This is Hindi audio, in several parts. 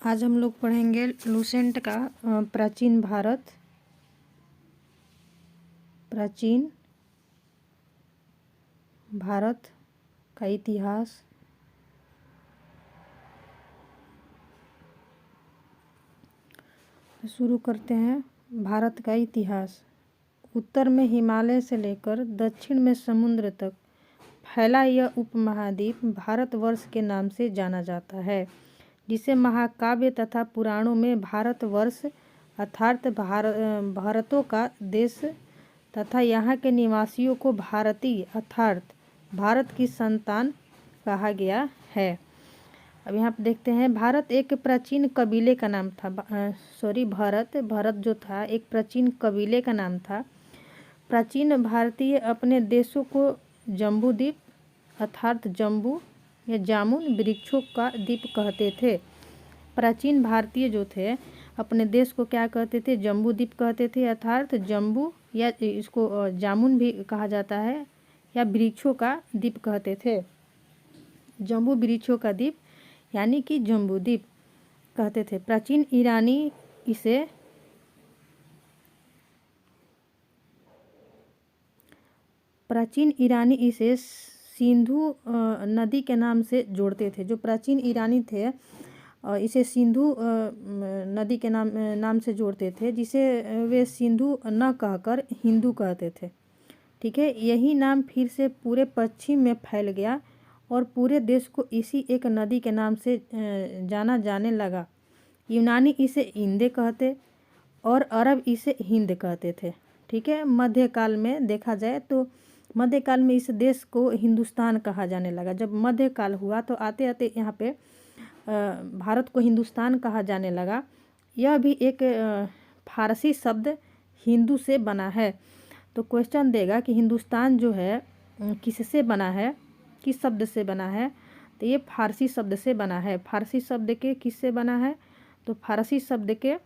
आज हम लोग पढ़ेंगे लुसेंट का प्राचीन भारत का इतिहास। शुरू करते हैं। भारत का इतिहास। उत्तर में हिमालय से लेकर दक्षिण में समुद्र तक फैला यह उपमहाद्वीप भारतवर्ष के नाम से जाना जाता है, जिसे महाकाव्य तथा पुराणों में भारतवर्ष अर्थात भारतों का देश तथा यहाँ के निवासियों को भारतीय अर्थात भारत की संतान कहा गया है। अब यहाँ पे देखते हैं, भारत एक प्राचीन कबीले का नाम था। भारत जो था एक प्राचीन कबीले का नाम था। प्राचीन भारतीय अपने देशों को जम्बूद्वीप अर्थात जम्बू या जामुन वृक्षों का द्वीप कहते थे। प्राचीन भारतीय जो थे अपने देश को क्या कहते थे? जम्बू द्वीप कहते थे, अर्थात जम्बू या इसको जामुन भी कहा जाता है या वृक्षों का द्वीप कहते थे। जम्बू वृक्षों का द्वीप यानी कि जम्बू द्वीप कहते थे। प्राचीन ईरानी इसे सिंधु नदी के नाम से जोड़ते थे। जो प्राचीन ईरानी थे इसे सिंधु नदी के नाम से जोड़ते थे, जिसे वे सिंधु न कहकर हिंदू कहते थे। ठीक है, यही नाम फिर से पूरे पश्चिम में फैल गया और पूरे देश को इसी एक नदी के नाम से जाना जाने लगा। यूनानी इसे इंदे कहते और अरब इसे हिंद कहते थे। ठीक है, मध्यकाल में देखा जाए तो मध्यकाल में इस देश को हिंदुस्तान कहा जाने लगा। जब मध्यकाल हुआ तो आते आते यहाँ पे भारत को हिंदुस्तान कहा जाने लगा। यह भी एक फारसी शब्द हिंदू से बना है। तो क्वेश्चन देगा कि हिंदुस्तान जो है किससे बना है, किस शब्द से बना है? तो ये फारसी शब्द से बना है। फारसी शब्द के किससे बना है? तो फारसी शब्द के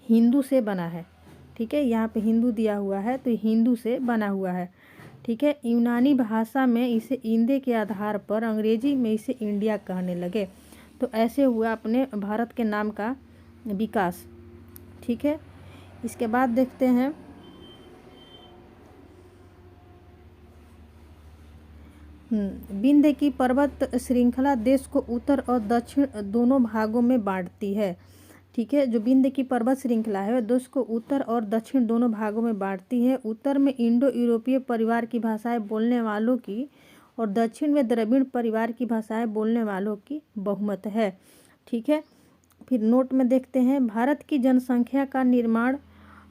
हिंदू से बना है। ठीक है, यहाँ पे हिंदू दिया हुआ है तो हिंदू से बना हुआ है। ठीक है, यूनानी भाषा में इसे इंदे के आधार पर अंग्रेजी में इसे इंडिया कहने लगे। तो ऐसे हुआ अपने भारत के नाम का विकास। ठीक है, इसके बाद देखते हैं विंध्य की पर्वत श्रृंखला देश को उत्तर और दक्षिण दोनों भागों में बांटती है। ठीक है, जो विंध्य की पर्वत श्रृंखला है वह देश को उत्तर और दक्षिण दोनों भागों में बांटती है। उत्तर में इंडो यूरोपीय परिवार की भाषाएं बोलने वालों की और दक्षिण में द्रविड़ परिवार की भाषाएं बोलने वालों की बहुमत है। ठीक है, फिर नोट में देखते हैं, भारत की जनसंख्या का निर्माण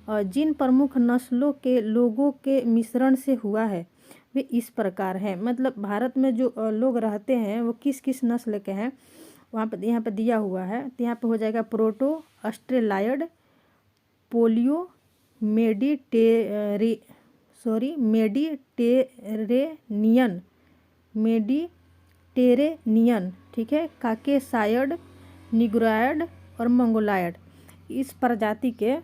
जिन प्रमुख नस्लों के लोगों के मिश्रण से हुआ है वे इस प्रकार हैं। मतलब भारत में जो लोग रहते हैं वो किस किस नस्ल के हैं वहाँ पर यहाँ पे दिया हुआ है। तो यहाँ पे हो जाएगा प्रोटो ऑस्ट्रेलायड, पोलियो, मेडिटेरेनियन, ठीक है, काकेसायड, निग्रोयड और मंगोलायड। इस प्रजाति के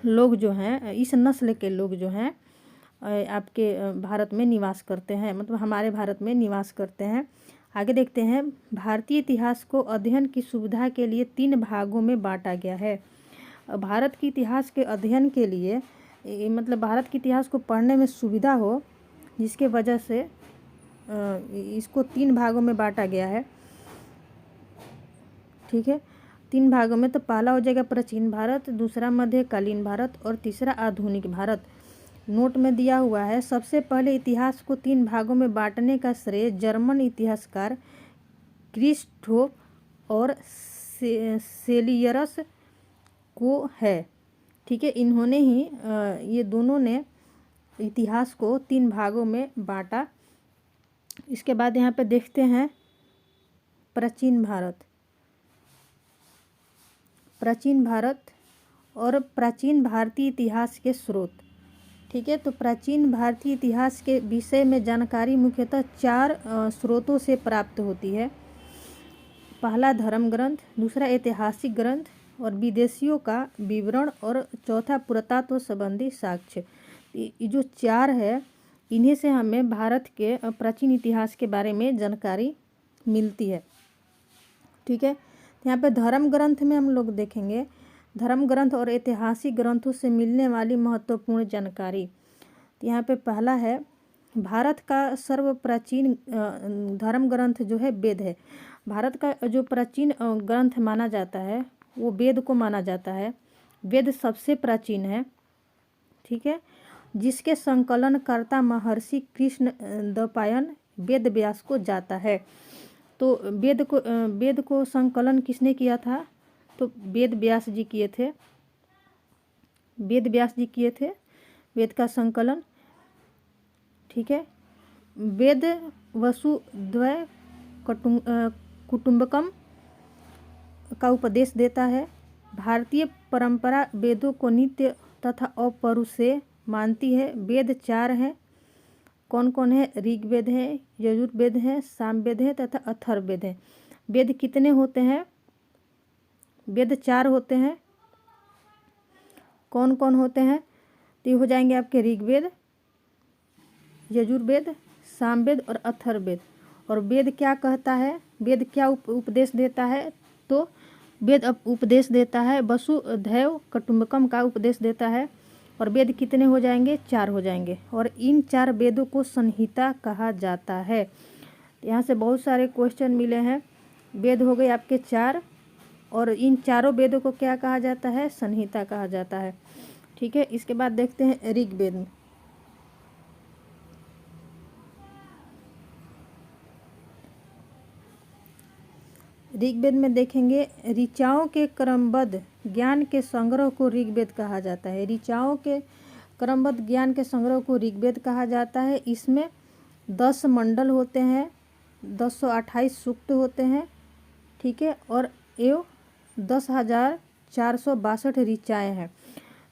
लोग जो हैं, इस नस्ल के लोग जो हैं आपके भारत में निवास करते हैं, मतलब हमारे भारत में निवास करते हैं। आगे देखते हैं, भारतीय इतिहास को अध्ययन की सुविधा के लिए 3 भागों में बांटा गया है। भारत के इतिहास के अध्ययन के लिए मतलब भारत के इतिहास को पढ़ने में सुविधा हो, जिसके वजह से इसको 3 भागों में बांटा गया है। ठीक है, 3 भागों में। तो पहला हो जाएगा प्राचीन भारत, दूसरा मध्यकालीन भारत और तीसरा आधुनिक भारत। नोट में दिया हुआ है, सबसे पहले इतिहास को 3 भागों में बांटने का श्रेय जर्मन इतिहासकार क्रिस्टोफ और सेलियरस को है। ठीक है, इन्होंने ही ये दोनों ने इतिहास को 3 भागों में बांटा। इसके बाद यहाँ पे देखते हैं प्राचीन भारत और प्राचीन भारतीय इतिहास के स्रोत। ठीक है, तो प्राचीन भारतीय इतिहास के विषय में जानकारी मुख्यतः 4 स्रोतों से प्राप्त होती है। पहला धर्म ग्रंथ, दूसरा ऐतिहासिक ग्रंथ और विदेशियों का विवरण और चौथा पुरातत्व संबंधी साक्ष्य। ये जो 4 है इन्हीं से हमें भारत के प्राचीन इतिहास के बारे में जानकारी मिलती है। ठीक है, यहाँ पे धर्म ग्रंथ में हम लोग देखेंगे धर्म ग्रंथ और ऐतिहासिक ग्रंथों से मिलने वाली महत्वपूर्ण जानकारी। तो यहाँ पे पहला है, भारत का सर्व प्राचीन धर्म ग्रंथ जो है वेद है। भारत का जो प्राचीन ग्रंथ माना जाता है वो वेद को माना जाता है। वेद सबसे प्राचीन है, ठीक है, जिसके संकलनकर्ता महर्षि कृष्ण द्वैपायन वेद व्यास को जाता है। तो वेद को संकलन किसने किया था? तो वेद व्यास जी किए थे। वेद व्यास जी किए थे वेद का संकलन, ठीक है। वेद वसुद्वय कुटुंबकम का उपदेश देता है। भारतीय परंपरा वेदों को नित्य तथा अपौरुष से मानती है। वेद 4 हैं। कौन कौन है? ऋग्वेद है, यजुर्वेद है, सामवेद है तथा अथर्ववेद है। वेद कितने होते हैं? वेद 4 होते हैं। कौन कौन होते हैं? तो ये हो जाएंगे आपके ऋग्वेद, यजुर्वेद, सामवेद और अथर्ववेद। और वेद क्या कहता है? वेद क्या उपदेश देता है? तो वेद उपदेश देता है वसुधैव कुटुंबकम का उपदेश देता है। और वेद कितने हो जाएंगे? 4 हो जाएंगे। और इन 4 वेदों को संहिता कहा जाता है। यहाँ से बहुत सारे क्वेश्चन मिले हैं। वेद हो गए आपके 4 और इन चारों वेदों को क्या कहा जाता है? संहिता कहा जाता है, ठीक है। इसके बाद देखते हैं ऋग्वेद में। ऋग्वेद में देखेंगे ऋचाओं के क्रमबद्ध ज्ञान के संग्रह को ऋग्वेद कहा जाता है। ऋचाओं के क्रमबद्ध ज्ञान के संग्रह को ऋग्वेद कहा जाता है। इसमें 10 मंडल होते हैं, 1028 सूक्त होते हैं, ठीक है, और एवं 10,462 ऋचाएँ हैं।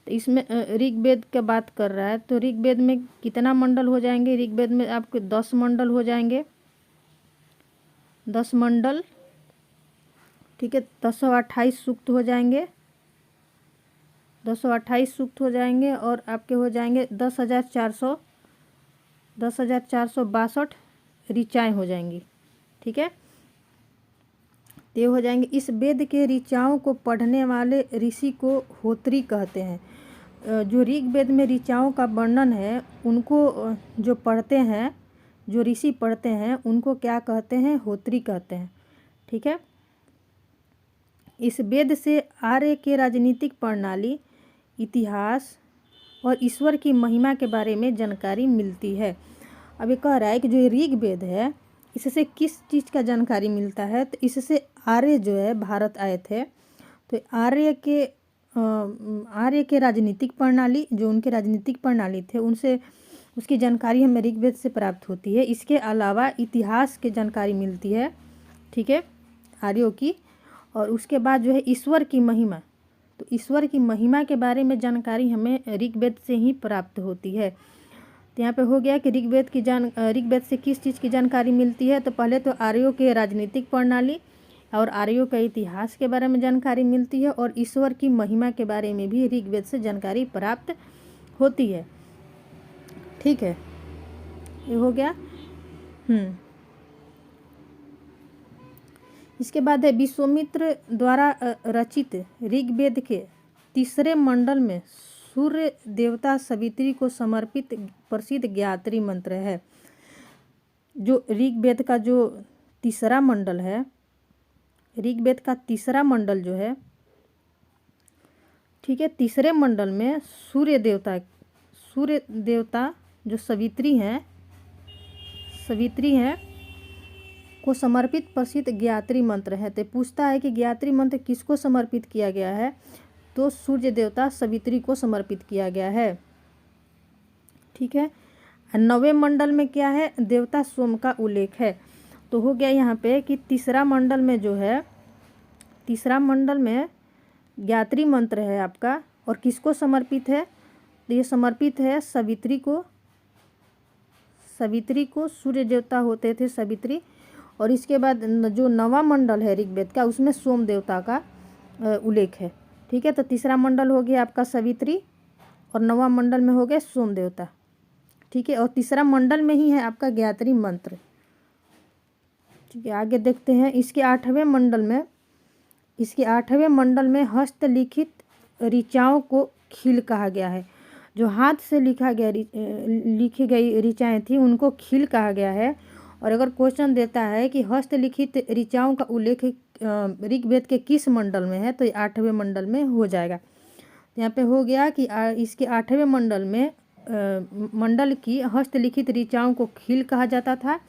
तो इसमें ऋग्वेद की बात कर रहा है। तो ऋग्वेद में कितना मंडल हो जाएंगे? ऋग्वेद में आपके 10 मंडल हो जाएंगे, 10 मंडल, ठीक है। 1028 सूक्त हो जाएंगे, 1028 सूक्त हो जाएंगे और आपके हो जाएंगे 10,462 ऋचाएँ हो जाएंगी, ठीक है। ये हो जाएंगे। इस वेद के ऋचाओं को पढ़ने वाले ऋषि को होत्री कहते हैं। जो ऋग्वेद में ऋचाओं का वर्णन है उनको जो पढ़ते हैं, जो ऋषि पढ़ते हैं उनको क्या कहते हैं? होत्री कहते हैं, ठीक है। इस वेद से आर्य के राजनीतिक प्रणाली, इतिहास और ईश्वर की महिमा के बारे में जानकारी मिलती है। अब ये कह रहा है कि जो ऋग्वेद है इससे किस चीज़ का जानकारी मिलता है? तो इससे आर्य जो है भारत आए थे, तो आर्य के राजनीतिक प्रणाली, जो उनके राजनीतिक प्रणाली थे, उनसे उसकी जानकारी हमें ऋग्वेद से प्राप्त होती है। इसके अलावा इतिहास की जानकारी मिलती है, ठीक है, आर्यों की। और उसके बाद जो है ईश्वर की महिमा, तो ईश्वर की महिमा के बारे में जानकारी हमें ऋग्वेद से ही प्राप्त होती है। तो यहाँ पे हो गया कि ऋग्वेद से किस चीज़ की जानकारी मिलती है? तो पहले तो आर्यों के राजनीतिक प्रणाली और आर्यों का इतिहास के बारे में जानकारी मिलती है और ईश्वर की महिमा के बारे में भी ऋग्वेद से जानकारी प्राप्त होती है, ठीक है। ये हो गया। इसके बाद है विश्वामित्र द्वारा रचित ऋग्वेद के 3रे मंडल में सूर्य देवता सवित्री को समर्पित प्रसिद्ध गायत्री मंत्र है। जो ऋग्वेद का जो 3रा मंडल है, ऋग्वेद का 3रा मंडल जो है, ठीक है, 3रे मंडल में सूर्य देवता जो सवित्री हैं को समर्पित प्रसिद्ध गायत्री मंत्र है। तो पूछता है कि गायत्री मंत्र किसको समर्पित किया गया है? तो सूर्य देवता सवित्री को समर्पित किया गया है, ठीक है। 9वें मंडल में क्या है? देवता सोम का उल्लेख है। तो हो गया यहाँ पे कि 3रा मंडल में जो है, 3रा मंडल में गायत्री मंत्र है आपका, और किसको समर्पित है? तो ये समर्पित है सवित्री को। सूर्य देवता होते थे सवित्री। और इसके बाद जो 9वां मंडल है ऋग्वेद का, उसमें सोम देवता का उल्लेख है, ठीक है। तो 3रा मंडल हो गया आपका सवित्री और 9वां मंडल में हो गया सोम देवता, ठीक है। और 3रा मंडल में ही है आपका गायत्री मंत्र, ठीक है। आगे देखते हैं। इसके 8वें मंडल में इसके 8वें मंडल में हस्तलिखित ऋचाओं को खील कहा गया है। जो हाथ से लिखी गई ऋचाएँ थी उनको खील कहा गया है। और अगर क्वेश्चन देता है कि हस्तलिखित ऋचाओं का उल्लेख ऋग्वेद के किस मंडल में है, तो ये 8वें मंडल में हो जाएगा। यहाँ पे हो गया कि इसके 8वें मंडल में मंडल की हस्तलिखित ऋचाओं को खील कहा जाता था।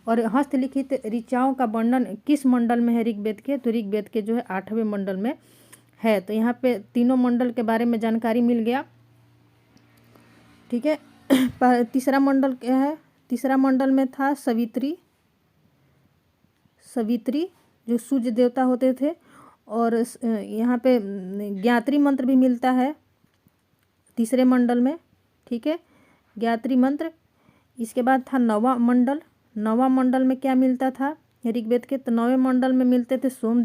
और हस्तलिखित ऋचाओं का वर्णन किस मंडल में है ऋग्वेद के, तो ऋग्वेद के जो है 8वें मंडल में है। तो यहाँ पे तीनों मंडल के बारे में जानकारी मिल गया। ठीक है। तीसरा मंडल क्या है? तीसरा मंडल में था सवित्री जो सूर्य देवता होते थे। और यहाँ पे ज्ञात्री मंत्र भी मिलता है तीसरे मंडल में। ठीक है, ज्ञात्री मंत्र। इसके बाद था नवा मंडल में क्या मिलता था ऋग्वेद के, तो 9वें मंडल में मिलते थे सोम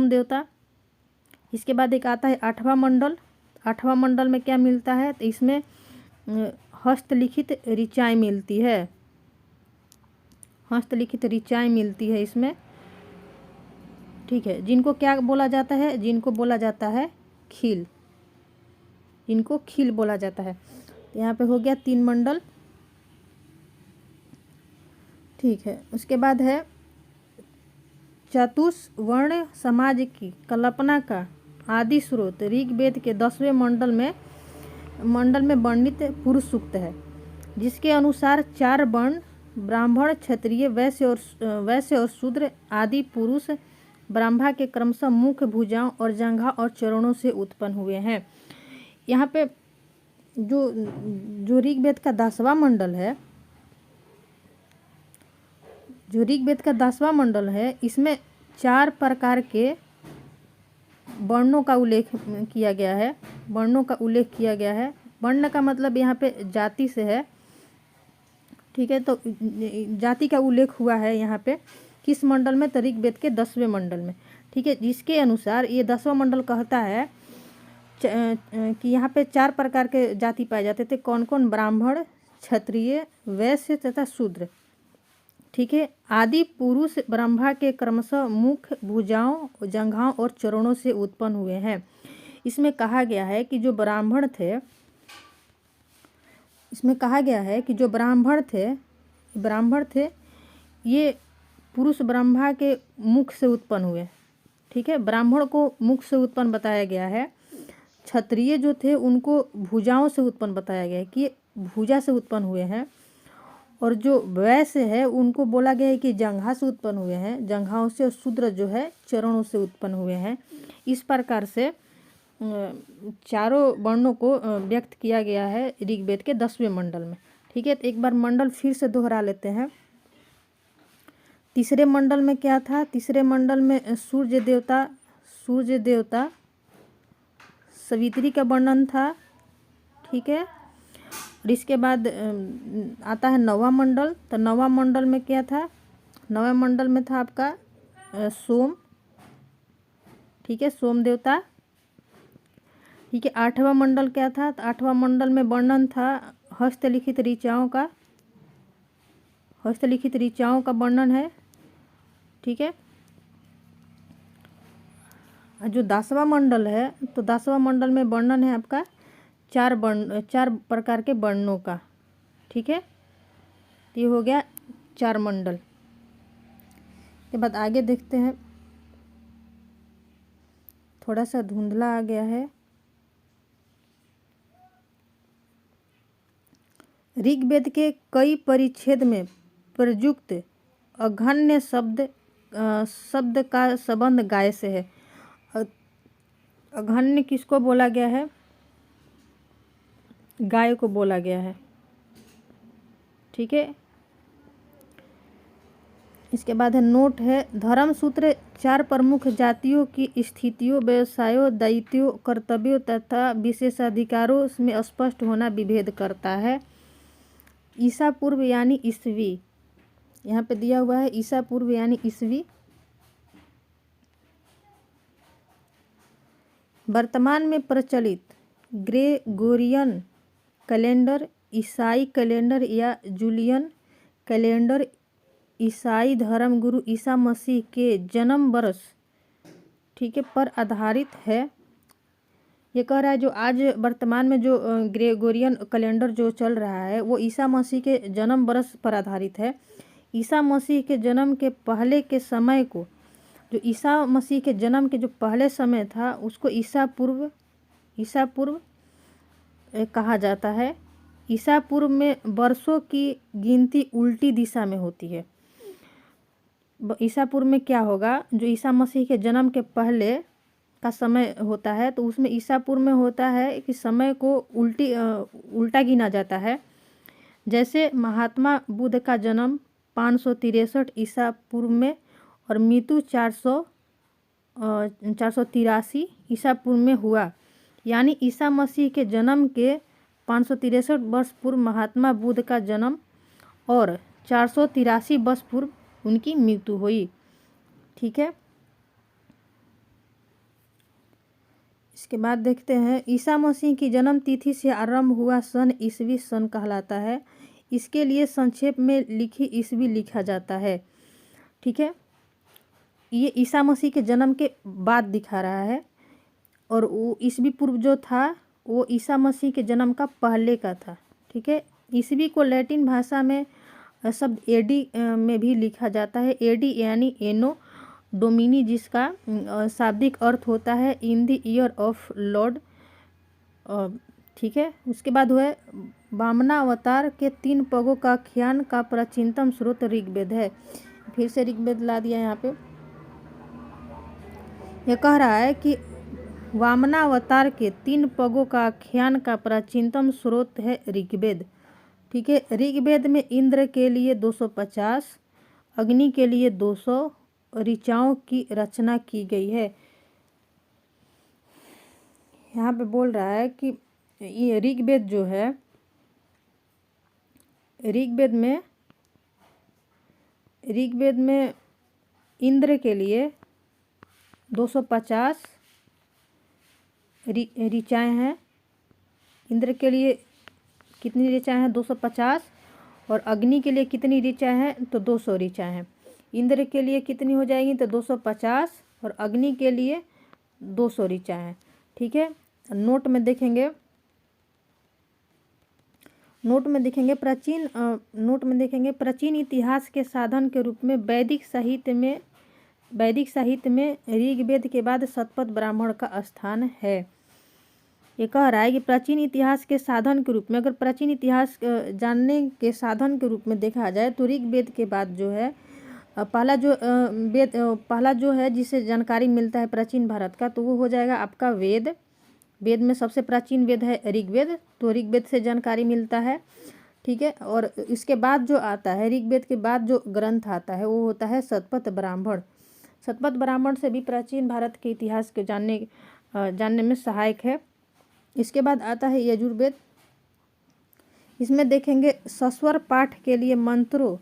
देवता। इसके बाद एक आता है 8वां मंडल में क्या मिलता है, तो इसमें हस्तलिखित ऋचाएँ मिलती है इसमें। ठीक है, जिनको क्या बोला जाता है, जिनको बोला जाता है खील, इनको खील बोला जाता है। यहाँ पे हो गया 3 मंडल। ठीक है, उसके बाद है चतुष्वर्ण समाज की कल्पना का आदि स्रोत ऋग्वेद के 10वें मंडल में वर्णित पुरुष सूक्त है, जिसके अनुसार 4 वर्ण ब्राह्मण, क्षत्रिय, वैश्य और शूद्र आदि पुरुष ब्रह्मा के क्रमशः मुख, भुजाओं और जंघा और चरणों से उत्पन्न हुए हैं। यहाँ पे जो ऋग्वेद का 10वां मंडल है, इसमें 4 प्रकार के वर्णों का उल्लेख किया गया है। वर्ण का मतलब यहाँ पे जाति से है। ठीक है, तो जाति का उल्लेख हुआ है यहाँ पे किस मंडल में, तो ऋग्वेद के 10वें मंडल में। ठीक है, जिसके अनुसार ये 10वां मंडल कहता है कि यहाँ पे 4 प्रकार के जाति पाए जाते थे। कौन कौन? ब्राह्मण, क्षत्रिय, वैश्य तथा शूद्र। ठीक है, आदि पुरुष ब्रह्मा के क्रमशः मुख, भुजाओं, जंघाओं और चरणों से उत्पन्न हुए हैं। इसमें कहा गया है कि जो ब्राह्मण थे ये पुरुष ब्रह्मा के मुख से उत्पन्न हुए। ठीक है, ब्राह्मण को मुख से उत्पन्न बताया गया है। क्षत्रिय जो थे उनको भुजाओं से उत्पन्न बताया गया है कि भुजा से उत्पन्न हुए हैं। और जो वैश्य है उनको बोला गया है कि जंघा से उत्पन्न हुए हैं, जंघाओं से। और शूद्र जो है चरणों से उत्पन्न हुए हैं। इस प्रकार से चारों वर्णों को व्यक्त किया गया है ऋग्वेद के 10वें मंडल में। ठीक है, तो एक बार मंडल फिर से दोहरा लेते हैं। तीसरे मंडल में क्या था? तीसरे मंडल में सूर्य देवता सवित्री का वर्णन था। ठीक है, और इसके बाद आता है 9वां मंडल। तो 9वां मंडल में क्या था? 9वें मंडल में था आपका सोम। ठीक है, सोम देवता। ठीक है, 8वां मंडल क्या था? तो 8वां मंडल में वर्णन था हस्तलिखित ऋचाओं का वर्णन है। ठीक है, जो 10वां मंडल है, तो 10वां मंडल में वर्णन है आपका 4 प्रकार के वर्णों का। ठीक है, तो ये हो गया 4 मंडल। के बाद आगे देखते हैं, थोड़ा सा धुंधला आ गया है। ऋग्वेद के कई परिच्छेद में प्रयुक्त अघन्य शब्द का संबंध गाय से है। अघन्य किसको बोला गया है? गाय को बोला गया है। ठीक है, इसके बाद है नोट है, धर्म सूत्र 4 प्रमुख जातियों की स्थितियों, व्यवसायों, दायित्वों, कर्तव्यों तथा विशेषाधिकारों में स्पष्ट होना विभेद करता है। ईसा पूर्व यानी ईसवी, यहाँ पे दिया हुआ है ईसा पूर्व यानी ईसवी। वर्तमान में प्रचलित ग्रेगोरियन कैलेंडर, ईसाई कैलेंडर या जूलियन कैलेंडर ईसाई धर्म गुरु ईसा मसीह के जन्म वर्ष, ठीक है, पर आधारित है। ये कह रहा है जो आज वर्तमान में जो ग्रेगोरियन कैलेंडर जो चल रहा है वो ईसा मसीह के जन्म वर्ष पर आधारित है। ईसा मसीह के जन्म के पहले के समय को, जो ईसा मसीह के जन्म के जो पहले समय था उसको ईसा पूर्व कहा जाता है। ईसा पूर्व में वर्षों की गिनती उल्टी दिशा में होती है। ईसा पूर्व में क्या होगा, जो ईसा मसीह के जन्म के पहले का समय होता है तो उसमें ईसा पूर्व में होता है कि समय को उल्टा गिना जाता है। जैसे महात्मा बुद्ध का जन्म 563 ईसा पूर्व में और मृत्यु 483 ईसा पूर्व में हुआ। यानी ईसा मसीह के जन्म के 563 वर्ष पूर्व महात्मा बुद्ध का जन्म और 483 वर्ष पूर्व उनकी मृत्यु हुई। ठीक है, इसके बाद देखते हैं ईसा मसीह की जन्म तिथि से आरंभ हुआ सन ईसवी सन कहलाता है। इसके लिए संक्षेप में लिखी ईसवी लिखा जाता है। ठीक है, ये ईसा मसीह के जन्म के बाद दिखा रहा है और वो ईसवी पूर्व जो था वो ईसा मसीह के जन्म का पहले का था। ठीक है, ईसवी को लैटिन भाषा में शब्द एडी में भी लिखा जाता है। एडी यानी एनो डोमिनी, जिसका शाब्दिक अर्थ होता है in the year of Lord. ठीक है, उसके बाद हुआ वामनावतार के 3 पगों का आख्यान का प्राचीनतम स्रोत ऋग्वेद है। फिर से ऋग्वेद ला दिया यहाँ पे। यह कह रहा है कि वामनावतार के 3 पगों का आख्यान का प्राचीनतम स्रोत है ऋग्वेद। ठीक है, ऋग्वेद में इंद्र के लिए 250, अग्नि के लिए 200 ऋचाओं की रचना की गई है। यहाँ पे बोल रहा है कि ये ऋग्वेद जो है, ऋग्वेद में इंद्र के लिए 250 ऋचाएँ हैं। इंद्र के लिए कितनी ऋचाएँ हैं? 250। और अग्नि के लिए कितनी ऋचाएँ हैं? तो 200 ऋचाएँ हैं। इंद्र के लिए कितनी हो जाएगी? तो 250 और अग्नि के लिए 200 ऋचाएँ हैं। ठीक है, नोट में देखेंगे प्राचीन इतिहास के साधन के रूप में वैदिक साहित्य में ऋग्वेद के बाद शतपथ ब्राह्मण का स्थान है। ये कह रहा है कि प्राचीन इतिहास के साधन के रूप में, अगर प्राचीन इतिहास जानने के साधन के रूप में देखा जाए तो ऋग्वेद के बाद जो है पहला जो है जिसे जानकारी मिलता है प्राचीन भारत का, तो वो हो जाएगा आपका वेद। वेद में सबसे प्राचीन वेद है ऋग्वेद, तो ऋग्वेद से जानकारी मिलता है। ठीक है, और इसके बाद जो आता है, ऋग्वेद के बाद जो ग्रंथ आता है वो होता है शतपथ ब्राह्मण। शतपथ ब्राह्मण से भी प्राचीन भारत के इतिहास के जानने में सहायक है। इसके बाद आता है यजुर्वेद। इसमें देखेंगे सस्वर पाठ के लिए मंत्रों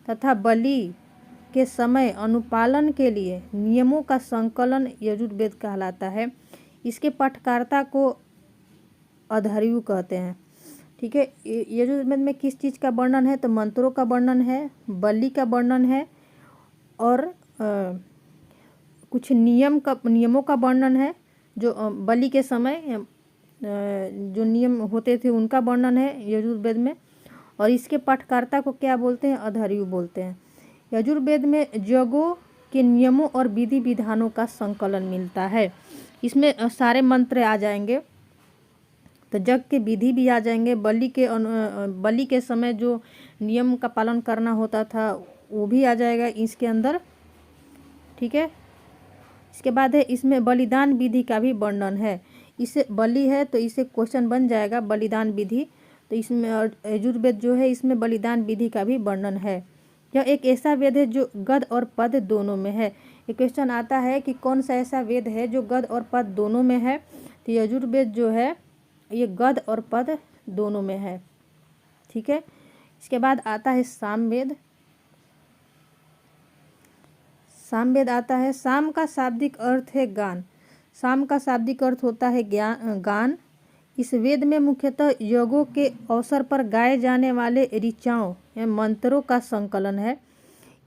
तथा बलि के समय अनुपालन के लिए नियमों का संकलन यजुर्वेद कहलाता है। इसके पठकर्ता को अध्वर्यु कहते हैं। ठीक है, यजुर्वेद में किस चीज़ का वर्णन है? तो मंत्रों का वर्णन है, बलि का वर्णन है और कुछ नियमों का वर्णन है। जो बलि के समय जो नियम होते थे उनका वर्णन है यजुर्वेद में। और इसके पाठकर्ता को क्या बोलते हैं? अध्वर्यु बोलते हैं। यजुर्वेद में यज्ञों के नियमों और विधि विधानों का संकलन मिलता है। इसमें सारे मंत्र आ जाएंगे, तो यज्ञ के विधि भी आ जाएंगे। बलि के समय जो नियम का पालन करना होता था वो भी आ जाएगा इसके अंदर। ठीक है, इसके बाद है इसमें बलिदान विधि का भी वर्णन है। इसे बलि है तो इसे क्वेश्चन बन जाएगा बलिदान विधि। तो इसमें यजुर्वेद जो है इसमें बलिदान विधि का भी वर्णन है। यह एक ऐसा वेद है जो गद्य और पद्य दोनों में है। ये क्वेश्चन आता है कि कौन सा ऐसा वेद है जो गद्य और पद्य दोनों में है? तो यजुर्वेद जो है ये गद्य और पद्य दोनों में है। ठीक है, इसके बाद आता है सामवेद। सामवेद आता है। साम का शाब्दिक अर्थ है गान। साम का शाब्दिक अर्थ होता है गान। इस वेद में मुख्यतः यज्ञों के अवसर पर गाए जाने वाले ऋचाओं या मंत्रों का संकलन है।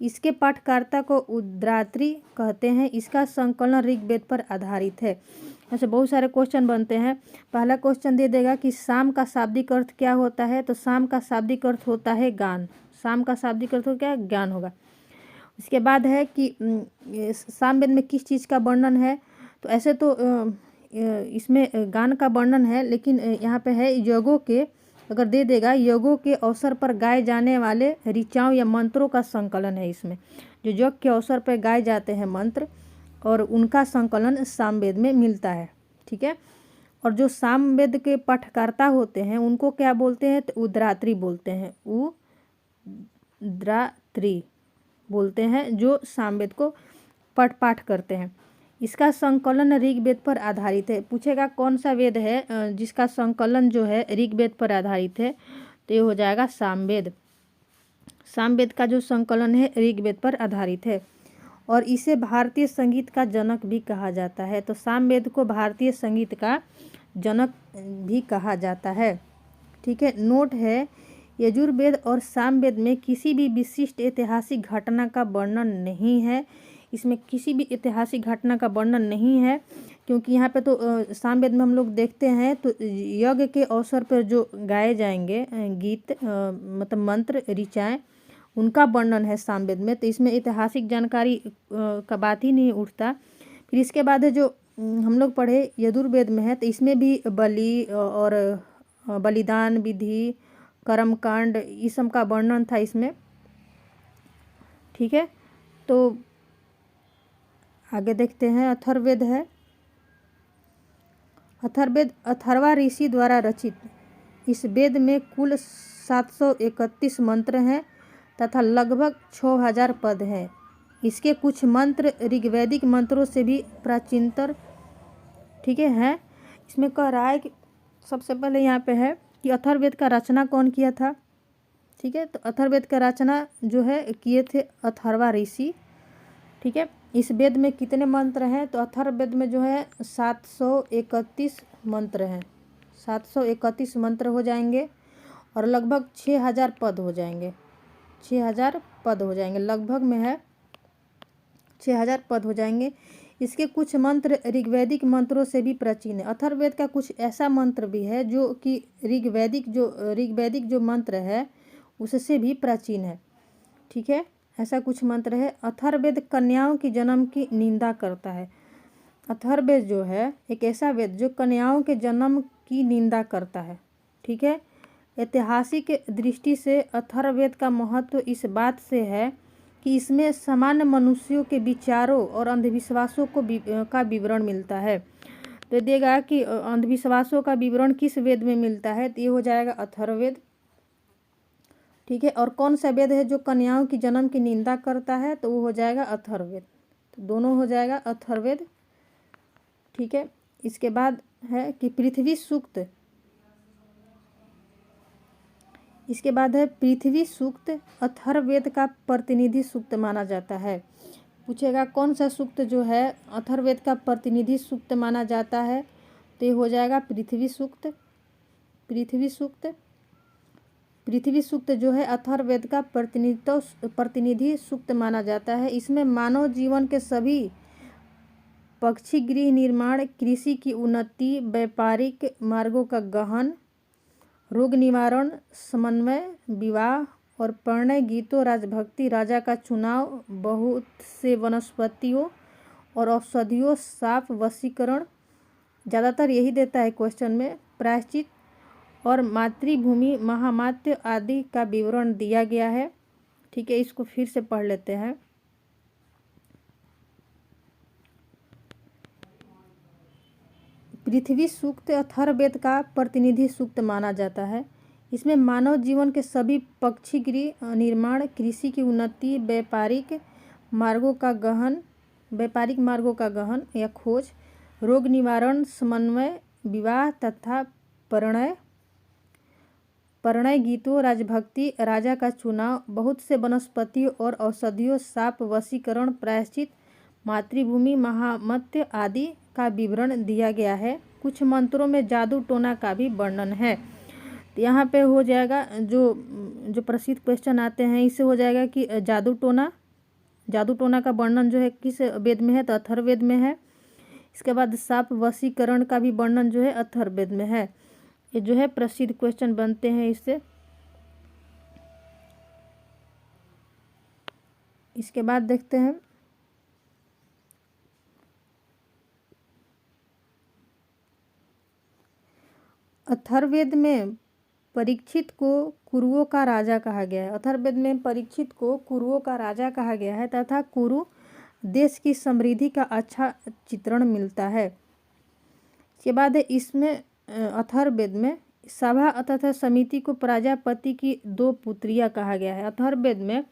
इसके पाठकर्ता को उद्रात्री कहते हैं। इसका संकलन ऋग्वेद पर आधारित है। ऐसे बहुत सारे क्वेश्चन बनते हैं। पहला क्वेश्चन दे देगा कि साम का शाब्दिक अर्थ क्या होता है, तो साम का शाब्दिक अर्थ होता है गान। साम का शाब्दिक अर्थ क्या है, ज्ञान होगा। इसके बाद है कि सामवेद में किस चीज़ का वर्णन है, तो ऐसे तो इसमें गान का वर्णन है, लेकिन यहाँ पे है यज्ञों के, अगर दे देगा यज्ञों के अवसर पर गाए जाने वाले ऋचाओं या मंत्रों का संकलन है। इसमें जो यज्ञ के अवसर पर गाए जाते हैं मंत्र और उनका संकलन सामवेद में मिलता है। ठीक है। और जो सामवेद के पाठकर्ता होते हैं उनको क्या बोलते हैं, तो उद्रात्री बोलते हैं। उद्रात्री बोलते हैं जो सामवेद को पाठ करते हैं। इसका संकलन ऋग्वेद पर आधारित है। पूछेगा कौन सा वेद है जिसका संकलन जो है ऋग्वेद पर आधारित है, तो ये हो जाएगा सामवेद। सामवेद का जो संकलन है ऋग्वेद पर आधारित है और इसे भारतीय संगीत का जनक भी कहा जाता है। तो सामवेद को भारतीय संगीत का जनक भी कहा जाता है। ठीक है। नोट है, यजुर्वेद और सामवेद में किसी भी विशिष्ट ऐतिहासिक घटना का वर्णन नहीं है। इसमें किसी भी ऐतिहासिक घटना का वर्णन नहीं है, क्योंकि यहाँ पे तो सामवेद में हम लोग देखते हैं तो यज्ञ के अवसर पर जो गाए जाएंगे गीत मतलब मंत्र ऋचाएँ, उनका वर्णन है सामवेद में। तो इसमें ऐतिहासिक जानकारी का बात ही नहीं उठता। फिर इसके बाद है जो हम लोग पढ़े यजुर्वेद में है, तो इसमें भी बलि और बलिदान विधि, कर्मकांड, इस सब का वर्णन था इसमें। ठीक है। तो आगे देखते हैं, अथर्ववेद है। अथर्ववेद अथर्वा ऋषि द्वारा रचित। इस वेद में कुल 731 मंत्र हैं तथा लगभग 6000 पद हैं। इसके कुछ मंत्र ऋग्वैदिक मंत्रों से भी प्राचीनतर ठीक है। इसमें कह रहा है कि सबसे पहले यहाँ पे है कि अथर्ववेद का रचना कौन किया था। ठीक है। तो अथर्ववेद का रचना जो है किए थे अथर्वा ऋषि। ठीक है। इस वेद में कितने मंत्र हैं, तो अथर्ववेद में जो है 731 मंत्र हैं। 731 मंत्र हो जाएंगे और लगभग 6000 पद हो जाएंगे। 6000 पद हो जाएंगे, लगभग में है 6000 पद हो जाएंगे। इसके कुछ मंत्र ऋग्वैदिक मंत्रों से भी प्राचीन है। अथर्ववेद का कुछ ऐसा मंत्र भी है जो कि ऋग्वैदिक जो मंत्र है उससे भी प्राचीन है। ठीक है। ऐसा कुछ मंत्र है। अथर्ववेद कन्याओं की जन्म की निंदा करता है। अथर्ववेद जो है एक ऐसा वेद जो कन्याओं के जन्म की निंदा करता है। ठीक है। ऐतिहासिक दृष्टि से अथर्ववेद का महत्व इस बात से है कि इसमें सामान्य मनुष्यों के विचारों और अंधविश्वासों का विवरण मिलता है। तो देगा कि अंधविश्वासों का विवरण किस वेद में मिलता है, तो ये हो जाएगा अथर्ववेद। ठीक है। और कौन सा वेद है जो कन्याओं की जन्म की निंदा करता है, तो वो हो जाएगा अथर्ववेद। तो दोनों हो जाएगा अथर्ववेद। ठीक है। इसके बाद है कि पृथ्वी सूक्त। इसके बाद है पृथ्वी सूक्त अथर्ववेद का प्रतिनिधि सूक्त माना जाता है। पूछेगा कौन सा सूक्त जो है अथर्ववेद का प्रतिनिधि सूक्त माना जाता है, तो ये हो जाएगा पृथ्वी सूक्त। पृथ्वी सूक्त जो है अथर्ववेद का प्रतिनिधि सूक्त माना जाता है। इसमें मानव जीवन के सभी पक्षी गृह निर्माण, कृषि की उन्नति, व्यापारिक मार्गों का गहन, रोग निवारण, समन्वय, विवाह और प्रणय गीतों, राजभक्ति, राजा का चुनाव, बहुत से वनस्पतियों और औषधियों, साप, वशीकरण, ज़्यादातर यही देता है क्वेश्चन में, प्रायश्चित और मातृभूमि महामात्य आदि का विवरण दिया गया है। ठीक है। इसको फिर से पढ़ लेते हैं। पृथ्वी सूक्त अथर्ववेद का प्रतिनिधि सूक्त माना जाता है। इसमें मानव जीवन के सभी पक्षी गृह निर्माण, कृषि की उन्नति, व्यापारिक मार्गों का गहन या खोज, रोग निवारण, समन्वय, विवाह तथा प्रणय गीतों, राजभक्ति, राजा का चुनाव, बहुत से वनस्पतियों और औषधियों, साप, वशीकरण, प्रायश्चित, मातृभूमि, महामत्य आदि का विवरण दिया गया है। कुछ मंत्रों में जादू टोना का भी वर्णन है। तो यहाँ पे हो जाएगा जो प्रसिद्ध क्वेश्चन आते हैं, इससे हो जाएगा कि जादू टोना का वर्णन जो है किस वेद में है, तो अथर्ववेद में है। इसके बाद साप वशीकरण का भी वर्णन जो है अथर्ववेद में है। ये जो है प्रसिद्ध क्वेश्चन बनते हैं इससे। इसके बाद देखते हैं अथर्ववेद में परीक्षित को कुरुओं का राजा कहा गया है। अथर्ववेद में परीक्षित को कुरुओं का राजा कहा गया है तथा कुरु देश की समृद्धि का अच्छा चित्रण मिलता है। इसके बाद इसमें अथर्ववेद में सभा तथा समिति को प्रजापति की 2 पुत्रियां कहा गया है। अथर्ववेद में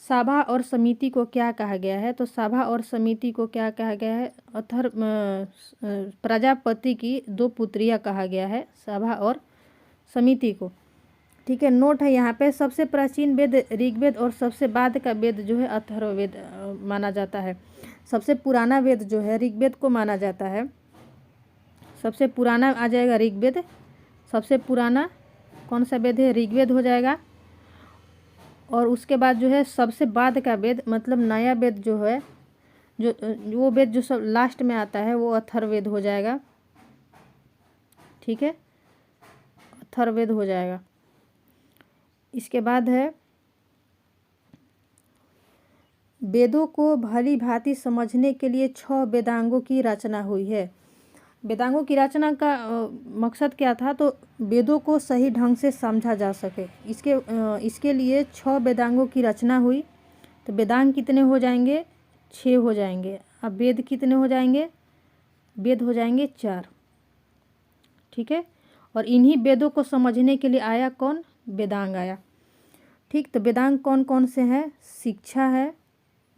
सभा और समिति को क्या कहा गया है, तो सभा और समिति को क्या कहा गया है, प्रजापति की 2 पुत्रियां कहा गया है सभा और समिति को। ठीक है, नोट है यहाँ पे, सबसे प्राचीन वेद ऋग्वेद और सबसे बाद का वेद जो है अथर्ववेद माना जाता है। सबसे पुराना वेद जो है ऋग्वेद को माना जाता है। सबसे पुराना आ जाएगा ऋग्वेद। सबसे पुराना कौन सा वेद है, ऋग्वेद हो जाएगा। और उसके बाद जो है सबसे बाद का वेद मतलब नया वेद जो है, जो वो वेद जो सब लास्ट में आता है वो अथर्ववेद हो जाएगा। ठीक है, अथर्ववेद हो जाएगा। इसके बाद है वेदों को भली भांति समझने के लिए 6 वेदांगों की रचना हुई है। वेदांगों की रचना का मकसद क्या था, तो वेदों को सही ढंग से समझा जा सके, इसके लिए 6 वेदांगों की रचना हुई। तो वेदांग कितने हो जाएंगे, 6 हो जाएंगे। अब वेद कितने हो जाएंगे, वेद हो जाएंगे 4। ठीक है, और इन्हीं वेदों को समझने के लिए आया कौन, वेदांग आया। ठीक, तो वेदांग कौन कौन से हैं, शिक्षा है,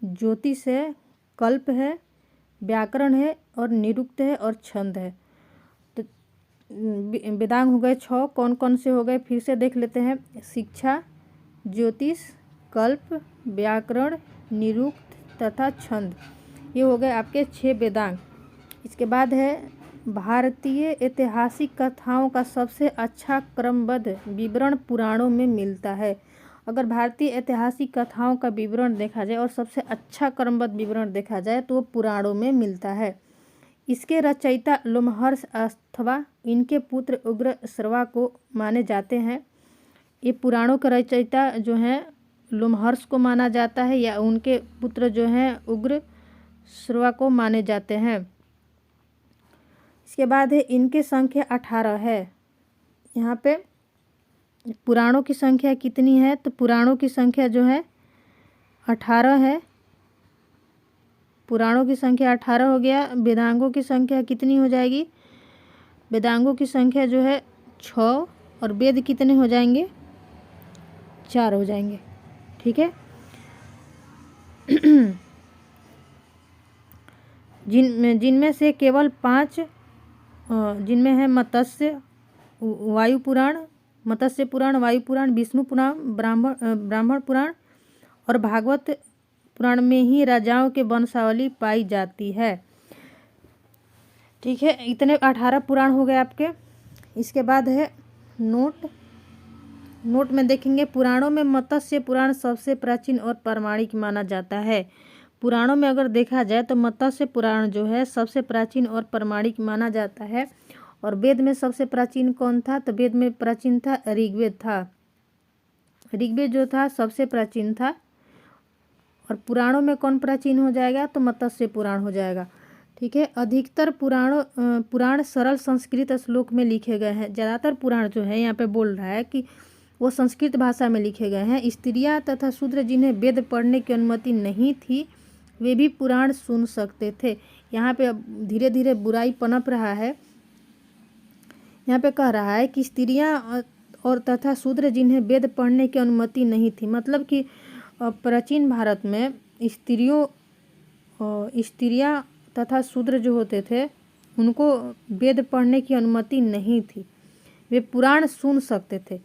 ज्योतिष है, कल्प है, व्याकरण है और निरुक्त है और छंद है। तो वेदांग हो गए 6। कौन कौन से हो गए फिर से देख लेते हैं, शिक्षा, ज्योतिष, कल्प, व्याकरण, निरुक्त तथा छंद, ये हो गए आपके 6 वेदांग। इसके बाद है भारतीय ऐतिहासिक कथाओं का सबसे अच्छा क्रमबद्ध विवरण पुराणों में मिलता है। अगर भारतीय ऐतिहासिक कथाओं का विवरण देखा जाए और सबसे अच्छा क्रमबद्ध विवरण देखा जाए तो वो पुराणों में मिलता है। इसके रचयिता लोमहर्ष अथवा इनके पुत्र उग्र श्रवा को माने जाते हैं। ये पुराणों के रचयिता जो हैं लोमहर्ष को माना जाता है या उनके पुत्र जो हैं उग्र श्रवा को माने जाते हैं। इसके बाद है इनकी संख्या 18 है। यहाँ पे पुराणों की संख्या कितनी है, तो पुराणों की संख्या जो है 18 है। पुराणों की संख्या 18 हो गया। वेदांगों की संख्या कितनी हो जाएगी, वेदांगों की संख्या जो है 6 और वेद कितने हो जाएंगे, 4 हो जाएंगे। ठीक है, जिनमें से केवल 5 जिनमें है मत्स्य पुराण, वायु पुराण, विष्णु पुराण, ब्राह्मण पुराण और भागवत पुराण में ही राजाओं के वंशावली पाई जाती है। ठीक है, इतने 18 पुराण हो गए आपके। इसके बाद है नोट में देखेंगे, पुराणों में मत्स्य पुराण सबसे प्राचीन और प्रामाणिक माना जाता है। पुराणों में अगर देखा जाए तो मत्स्य पुराण जो है सबसे प्राचीन और प्रामाणिक माना जाता है। और वेद में सबसे प्राचीन कौन था, तो वेद में प्राचीन था ऋग्वेद था। ऋग्वेद जो था सबसे प्राचीन था। और पुराणों में कौन प्राचीन हो जाएगा, तो मत्स्य पुराण हो जाएगा। ठीक है, अधिकतर पुराण सरल संस्कृत श्लोक में लिखे गए हैं। ज़्यादातर पुराण जो है यहाँ पे बोल रहा है कि वो संस्कृत भाषा में लिखे गए हैं। स्त्रियाँ तथा शूद्र जिन्हें वेद पढ़ने की अनुमति नहीं थी वे भी पुराण सुन सकते थे। यहाँ पे अब धीरे धीरे बुराई पनप रहा है। यहाँ पे कह रहा है कि स्त्रियाँ और तथा शूद्र जिन्हें वेद पढ़ने की अनुमति नहीं थी, मतलब कि प्राचीन भारत में स्त्रियाँ तथा शूद्र जो होते थे उनको वेद पढ़ने की अनुमति नहीं थी, वे पुराण सुन सकते थे।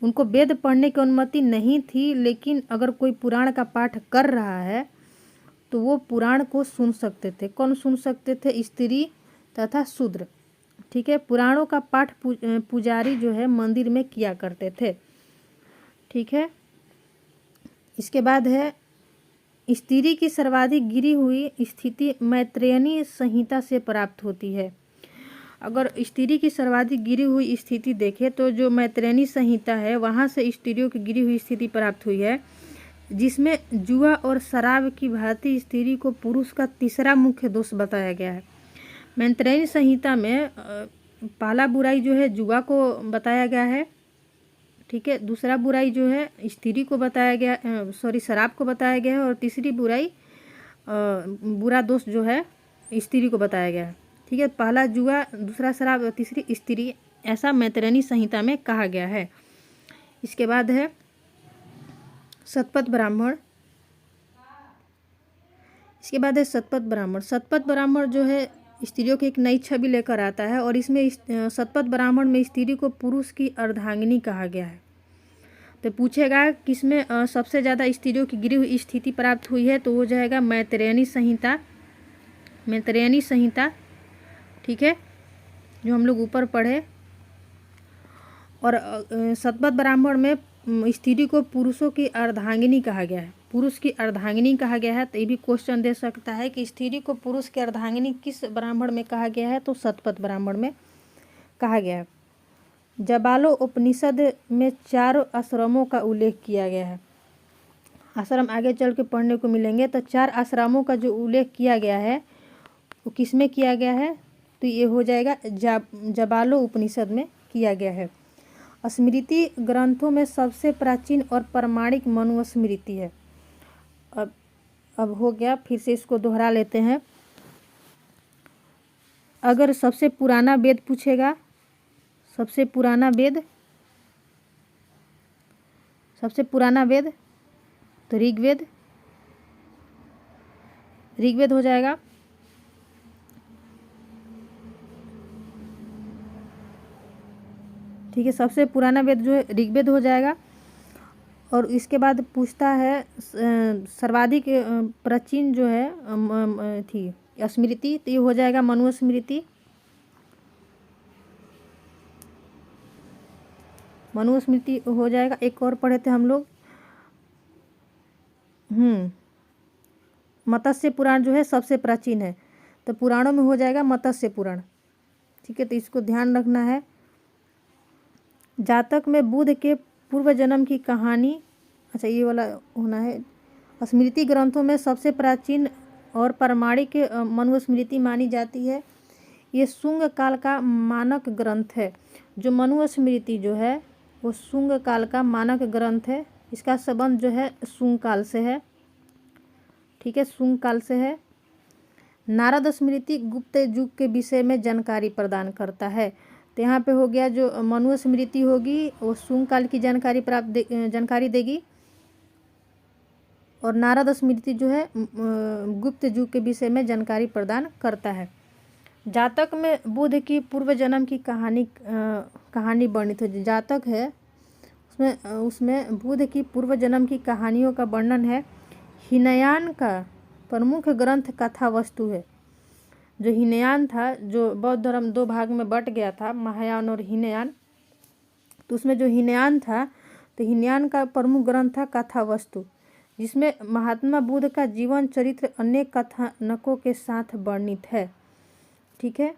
उनको वेद पढ़ने की अनुमति नहीं थी, लेकिन अगर कोई पुराण का पाठ कर रहा है तो वो पुराण को सुन सकते थे। कौन सुन सकते थे? स्त्री तथा शूद्र। ठीक है, पुराणों का पाठ पुजारी जो है मंदिर में किया करते थे। ठीक है, इसके बाद है स्त्री की सर्वाधिक गिरी हुई स्थिति मैत्रेयनी संहिता से प्राप्त होती है। अगर स्त्री की सर्वाधिक गिरी हुई स्थिति देखें तो जो मैत्रेयनी संहिता है वहाँ से स्त्रियों की गिरी हुई स्थिति प्राप्त हुई है, जिसमें जुआ और शराब की भांति स्त्री को पुरुष का तीसरा मुख्य दोष बताया गया है। मैत्रेयनी संहिता में पहला बुराई जो है जुआ को बताया गया है। ठीक है, दूसरा बुराई जो है स्त्री को बताया गया, शराब को बताया गया है, और तीसरी बुराई बुरा दोष जो है स्त्री को बताया गया है। ठीक है, पहला जुआ, दूसरा शराब और तीसरी स्त्री, ऐसा मैत्रेयनी संहिता में कहा गया है। इसके बाद है शतपथ ब्राह्मण। इसके बाद है शतपथ ब्राह्मण। शतपथ ब्राह्मण जो है स्त्रियों की एक नई छवि लेकर आता है, और इसमें शतपथ ब्राह्मण में स्त्री को पुरुष की अर्धांगिनी कहा गया है। तो पूछेगा किसमें सबसे ज़्यादा स्त्रियों की गिरी हुई स्थिति प्राप्त हुई है, तो वो जाएगा मैत्रेयनी संहिता। मैत्रेयनी संहिता, ठीक है, जो हम लोग ऊपर पढ़े। और शतपथ ब्राह्मण में स्त्री को पुरुषों की अर्धांगिनी कहा गया है। पुरुष की अर्धांगिनी कहा गया है। तो ये भी क्वेश्चन दे सकता है कि स्त्री को पुरुष की अर्धांगिनी किस ब्राह्मण में कहा गया है, तो शतपथ ब्राह्मण में कहा गया है। जबालो उपनिषद में 4 आश्रमों का उल्लेख किया गया है। आश्रम आगे चल के पढ़ने को मिलेंगे। तो 4 आश्रमों का जो उल्लेख किया गया है वो किस में किया गया है, तो ये हो जाएगा जबालो उपनिषद में किया गया है। स्मृति ग्रंथों में सबसे प्राचीन और प्रमाणिक मनुस्मृति है। अब हो गया, फिर से इसको दोहरा लेते हैं। अगर सबसे पुराना वेद पूछेगा, सबसे पुराना वेद तो ऋग्वेद हो जाएगा। ठीक है, सबसे पुराना वेद जो है ऋग्वेद हो जाएगा। और इसके बाद पूछता है सर्वाधिक प्राचीन जो है थी स्मृति, तो ये हो जाएगा मनुस्मृति। मनुस्मृति हो जाएगा। एक और पढ़े थे हम लोग, मत्स्य पुराण जो है सबसे प्राचीन है, तो पुराणों में हो जाएगा मत्स्य पुराण। ठीक है, तो इसको ध्यान रखना है। जातक में बुध के पूर्व जन्म की कहानी, अच्छा ये वाला होना है। स्मृति ग्रंथों में सबसे प्राचीन और प्रमाणिक मनुस्मृति मानी जाती है। ये शुंग काल का मानक ग्रंथ है। जो मनुस्मृति जो है वो शुंग काल का मानक ग्रंथ है। इसका संबंध जो है शुंग काल से है। ठीक है, शुंग काल से है। नारद स्मृति गुप्त युग के विषय में जानकारी प्रदान करता है। तो यहाँ पे हो गया जो मनुस्मृति होगी वो शुंग काल की जानकारी देगी, और नारद स्मृति जो है गुप्त युग के विषय में जानकारी प्रदान करता है। जातक में बुध की पूर्व जन्म की कहानी वर्णित है। जातक है उसमें बुध की पूर्व जन्म की कहानियों का वर्णन है। हीनयान का प्रमुख ग्रंथ कथा वस्तु है। जो हीनयान था, जो बौद्ध धर्म 2 भाग में बट गया था, महायान और हीनयान, तो उसमें जो हीनयान था, तो हीनयान का प्रमुख ग्रंथ था कथा वस्तु, जिसमें महात्मा बुद्ध का जीवन चरित्र अनेक कथानकों के साथ वर्णित है। ठीक है,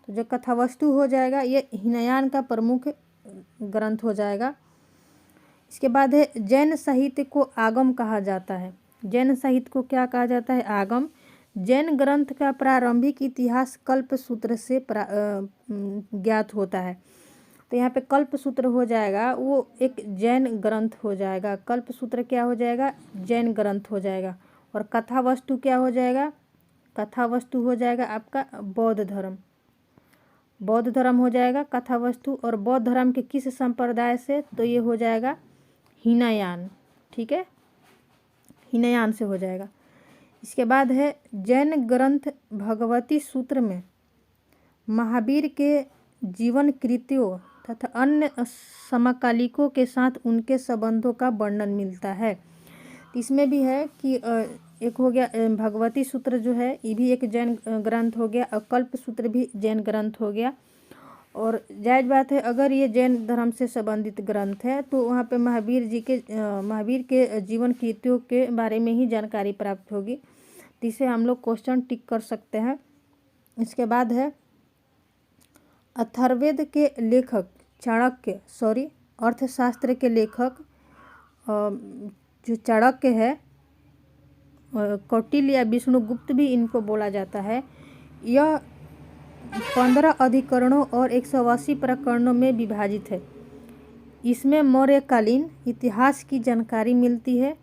तो जो कथावस्तु हो जाएगा ये हीनयान का प्रमुख ग्रंथ हो जाएगा। इसके बाद है जैन साहित्य को आगम कहा जाता है। जैन साहित्य को क्या कहा जाता है? आगम। जैन ग्रंथ का प्रारंभिक इतिहास कल्पसूत्र से ज्ञात होता है। तो यहाँ पे कल्पसूत्र हो जाएगा, वो एक जैन ग्रंथ हो जाएगा। कल्पसूत्र क्या हो जाएगा? जैन ग्रंथ हो जाएगा। और कथावस्तु क्या हो जाएगा? कथावस्तु हो जाएगा आपका बौद्ध धर्म। बौद्ध धर्म हो जाएगा कथावस्तु। और बौद्ध धर्म के किस संप्रदाय से? तो ये हो जाएगा हीनयान। ठीक है, हीनयान से हो जाएगा। इसके बाद है जैन ग्रंथ भगवती सूत्र में महावीर के जीवन कृत्यों तथा अन्य समकालिकों के साथ उनके संबंधों का वर्णन मिलता है। इसमें भी है कि एक हो गया भगवती सूत्र जो है, ये भी एक जैन ग्रंथ हो गया, और कल्प सूत्र भी जैन ग्रंथ हो गया। और जायज़ बात है, अगर ये जैन धर्म से संबंधित ग्रंथ है तो वहाँ पे महावीर के जीवन कृत्यों के बारे में ही जानकारी प्राप्त होगी, तो इसे हम लोग क्वेश्चन टिक कर सकते हैं। इसके बाद है अथर्ववेद के लेखक चाणक्य, अर्थशास्त्र के लेखक जो चाणक्य है, कौटिल्य या विष्णुगुप्त भी इनको बोला जाता है। यह 15 अधिकरणों और 180 प्रकरणों में विभाजित है। इसमें मौर्यकालीन इतिहास की जानकारी मिलती है।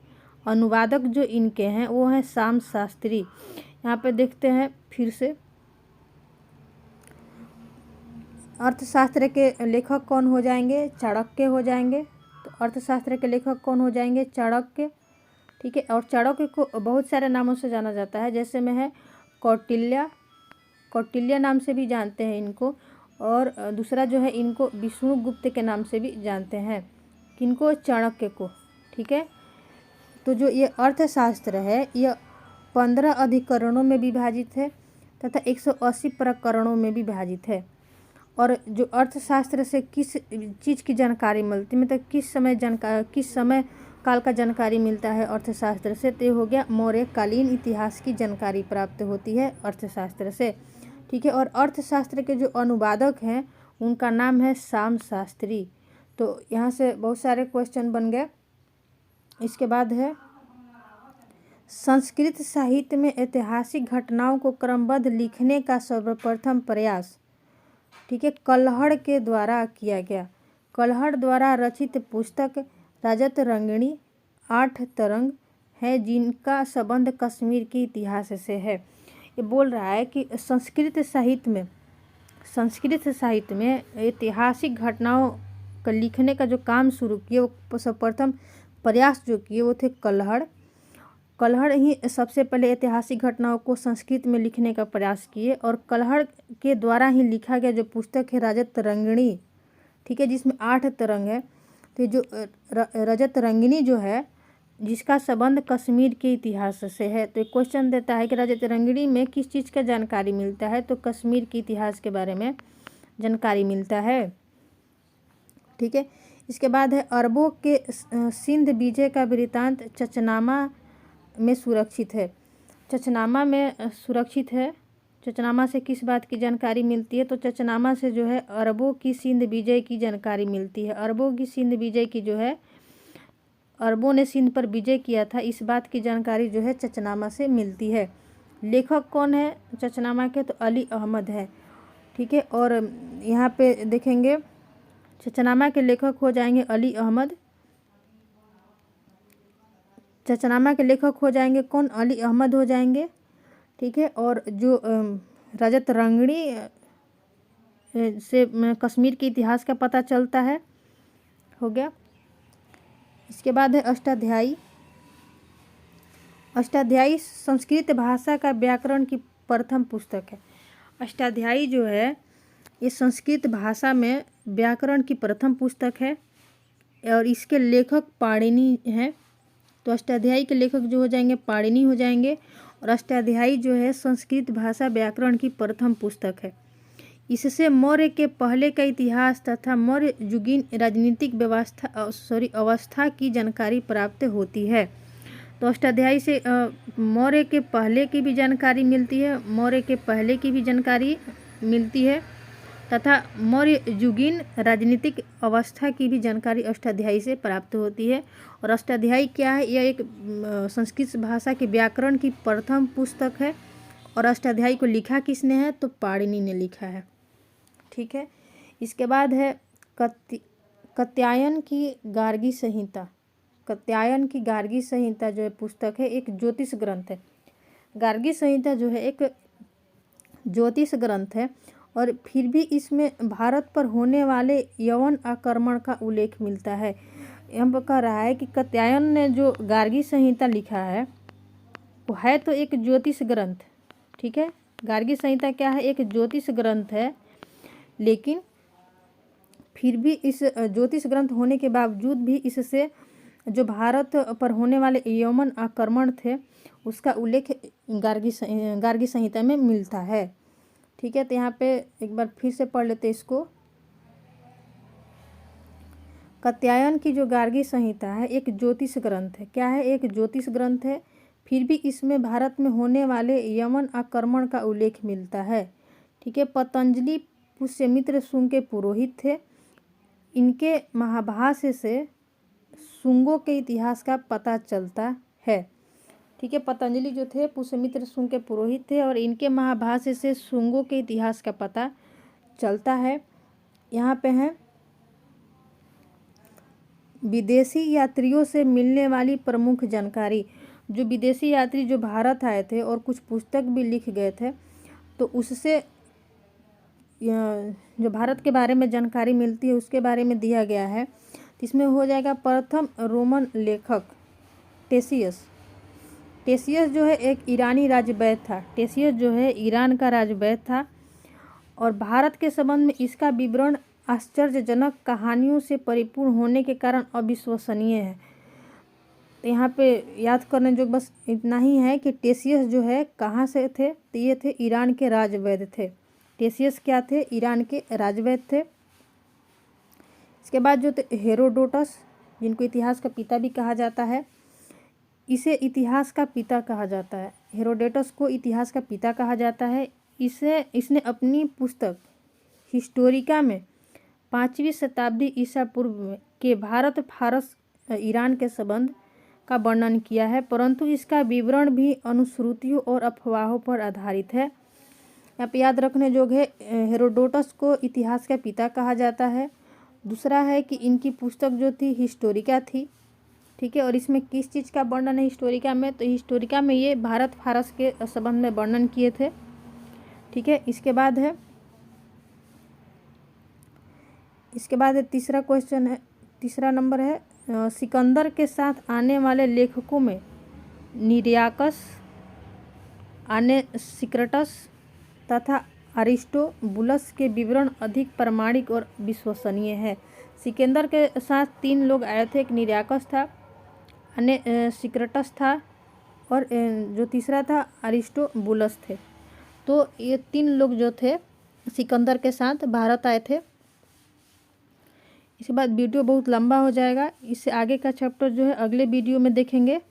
अनुवादक जो इनके हैं वो हैं श्याम शास्त्री। यहाँ पे देखते हैं फिर से, अर्थशास्त्र के लेखक कौन हो जाएंगे? चाणक्य हो जाएंगे। तो अर्थशास्त्र के लेखक कौन हो जाएंगे? चाणक्य। ठीक है, और चाणक्य को बहुत सारे नामों से जाना जाता है, जैसे में है कौटिल्य नाम से भी जानते हैं इनको, और दूसरा जो है इनको विष्णुगुप्त के नाम से भी जानते हैं। किनको? चाणक्य को। ठीक है, तो जो ये अर्थशास्त्र है यह 15 अधिकरणों में विभाजित है तथा 180 प्रकरणों में विभाजित है। और जो अर्थशास्त्र से किस चीज़ की जानकारी मिलती है, मतलब किस समय काल का जानकारी मिलता है अर्थशास्त्र से, तो ये हो गया मौर्यकालीन इतिहास की जानकारी प्राप्त होती है अर्थशास्त्र से। ठीक है, और अर्थशास्त्र के जो अनुवादक हैं उनका नाम है श्याम शास्त्री। तो यहाँ से बहुत सारे क्वेश्चन बन गए। इसके बाद है संस्कृत साहित्य में ऐतिहासिक घटनाओं को क्रमबद्ध लिखने का सर्वप्रथम प्रयास, ठीक है, कल्हड़ के द्वारा किया गया। कल्हड़ द्वारा रचित पुस्तक रजत रंगिणी 8 तरंग है, जिनका संबंध कश्मीर के इतिहास से है। ये बोल रहा है कि संस्कृत साहित्य में ऐतिहासिक घटनाओं का लिखने का जो काम शुरू किए, वो सर्वप्रथम प्रयास जो किए वो थे कल्हड़ ही सबसे पहले ऐतिहासिक घटनाओं को संस्कृत में लिखने का प्रयास किए, और कल्हड़ के द्वारा ही लिखा गया जो पुस्तक है रजत रंगिणी, ठीक है, जिसमें 8 तरंग है। तो जो रजत रंगिणी जो है, जिसका संबंध कश्मीर के इतिहास से है, तो एक क्वेश्चन देता है कि रजत रंगिणी में किस चीज़ का जानकारी मिलता है, तो कश्मीर के इतिहास के बारे में जानकारी मिलता है। ठीक है, इसके बाद है अरबों के सिंध विजय का वृत्तांत चचनामा में सुरक्षित है। चचनामा में सुरक्षित है। चचनामा से किस बात की जानकारी मिलती है, तो चचनामा से जो है अरबों की सिंध विजय की जानकारी मिलती है। अरबों की सिंध विजय की जो है, अरबों ने सिंध पर विजय किया था, इस बात की जानकारी जो है चचनामा से मिलती है। लेखक कौन है चचनामा के, तो अली अहमद है। ठीक है, और यहाँ पे देखेंगे चचनामा के लेखक हो जाएंगे अली अहमद। चचनामा के लेखक हो जाएंगे कौन? अली अहमद हो जाएंगे। ठीक है, और जो रजत रंगिणी से कश्मीर के इतिहास का पता चलता है, हो गया। इसके बाद है अष्टाध्यायी। अष्टाध्यायी संस्कृत भाषा का व्याकरण की प्रथम पुस्तक है। अष्टाध्यायी जो है ये संस्कृत भाषा में व्याकरण की प्रथम पुस्तक है, और इसके लेखक पाणिनि हैं। तो अष्टाध्यायी के लेखक जो हो जाएंगे पाणिनि हो जाएंगे, और अष्टाध्यायी जो है संस्कृत भाषा व्याकरण की प्रथम पुस्तक है। इससे मौर्य के पहले का इतिहास तथा मौर्य युगीन राजनीतिक अवस्था की जानकारी प्राप्त होती है। तो अष्टाध्यायी से मौर्य के पहले की भी जानकारी मिलती है, तथा मौर्य युगीन राजनीतिक अवस्था की भी जानकारी अष्टाध्यायी से प्राप्त होती है। और अष्टाध्यायी क्या है? यह एक संस्कृत भाषा के व्याकरण की प्रथम पुस्तक है, और अष्टाध्यायी को लिखा किसने है? तो पाणिनि ने लिखा है। ठीक है, इसके बाद है कात्यायन की गार्गी संहिता। कात्यायन की गार्गी संहिता जो है पुस्तक है, एक ज्योतिष ग्रंथ है। गार्गी संहिता जो है एक ज्योतिष ग्रंथ है, और फिर भी इसमें भारत पर होने वाले यवन आक्रमण का उल्लेख मिलता है। यहाँ कह रहा है कि कात्यायन ने जो गार्गी संहिता लिखा है वो है तो एक ज्योतिष ग्रंथ। ठीक है, गार्गी संहिता क्या है? एक ज्योतिष ग्रंथ है, लेकिन फिर भी इस ज्योतिष ग्रंथ होने के बावजूद भी इससे जो भारत पर होने वाले यमन आक्रमण थे उसका उल्लेख गार्गी संहिता में मिलता है। ठीक है, तो यहाँ पे एक बार फिर से पढ़ लेते इसको। कात्यायन की जो गार्गी संहिता है एक ज्योतिष ग्रंथ है। क्या है? एक ज्योतिष ग्रंथ है। फिर भी इसमें भारत में होने वाले यमन आक्रमण का उल्लेख मिलता है। ठीक है, पतंजलि पुष्यमित्र शुंग के पुरोहित थे। इनके महाभाष्य से शुंगों के इतिहास का पता चलता है। ठीक है, पतंजलि जो थे पुष्यमित्र शुंग के पुरोहित थे और इनके महाभाष्य से शुंगों के इतिहास का पता चलता है। यहाँ पे है विदेशी यात्रियों से मिलने वाली प्रमुख जानकारी। जो विदेशी यात्री जो भारत आए थे और कुछ पुस्तक भी लिख गए थे, तो उससे जो भारत के बारे में जानकारी मिलती है उसके बारे में दिया गया है। इसमें हो जाएगा प्रथम रोमन लेखक टेसियस। टेसियस जो है एक ईरानी राजवैद्य था। टेसियस जो है ईरान का राजवैद्य था और भारत के संबंध में इसका विवरण आश्चर्यजनक कहानियों से परिपूर्ण होने के कारण अविश्वसनीय है। तो यहाँ पे याद करने जो बस इतना ही है कि टेसियस जो है कहाँ से थे, तो ये थे ईरान के राजवैद्य थे। टेसियस क्या थे? ईरान के राजवैद्य थे। इसके बाद जो थे हेरोडोटस, जिनको इतिहास का पिता भी कहा जाता है, इसे इतिहास का पिता कहा जाता है। हेरोडोटस को इतिहास का पिता कहा जाता है। इसने अपनी पुस्तक हिस्टोरिका में 5वीं शताब्दी ईसा पूर्व के भारत फारस ईरान के संबंध का वर्णन किया है, परंतु इसका विवरण भी अनुश्रुतियों और अफवाहों पर आधारित है। यहाँ पे याद रखने योग्य है, हेरोडोटस को इतिहास का पिता कहा जाता है। दूसरा है कि इनकी पुस्तक जो थी हिस्टोरिका थी। ठीक है, और इसमें किस चीज़ का वर्णन है हिस्टोरिका में? तो हिस्टोरिका में ये भारत फारस के संबंध में वर्णन किए थे। ठीक है, इसके बाद तीसरा क्वेश्चन है, तीसरा नंबर है, सिकंदर के साथ आने वाले लेखकों में निरियाकस, आनेसिक्राटस तथा अरिस्टोबुलस के विवरण अधिक प्रामाणिक और विश्वसनीय है। सिकंदर के साथ 3 लोग आए थे, एक निरियाकस था, आनेसिक्राटस था और जो तीसरा था अरिस्टोबुलस थे। तो ये 3 लोग जो थे सिकंदर के साथ भारत आए थे। इसके बाद वीडियो बहुत लंबा हो जाएगा, इससे आगे का चैप्टर जो है अगले वीडियो में देखेंगे।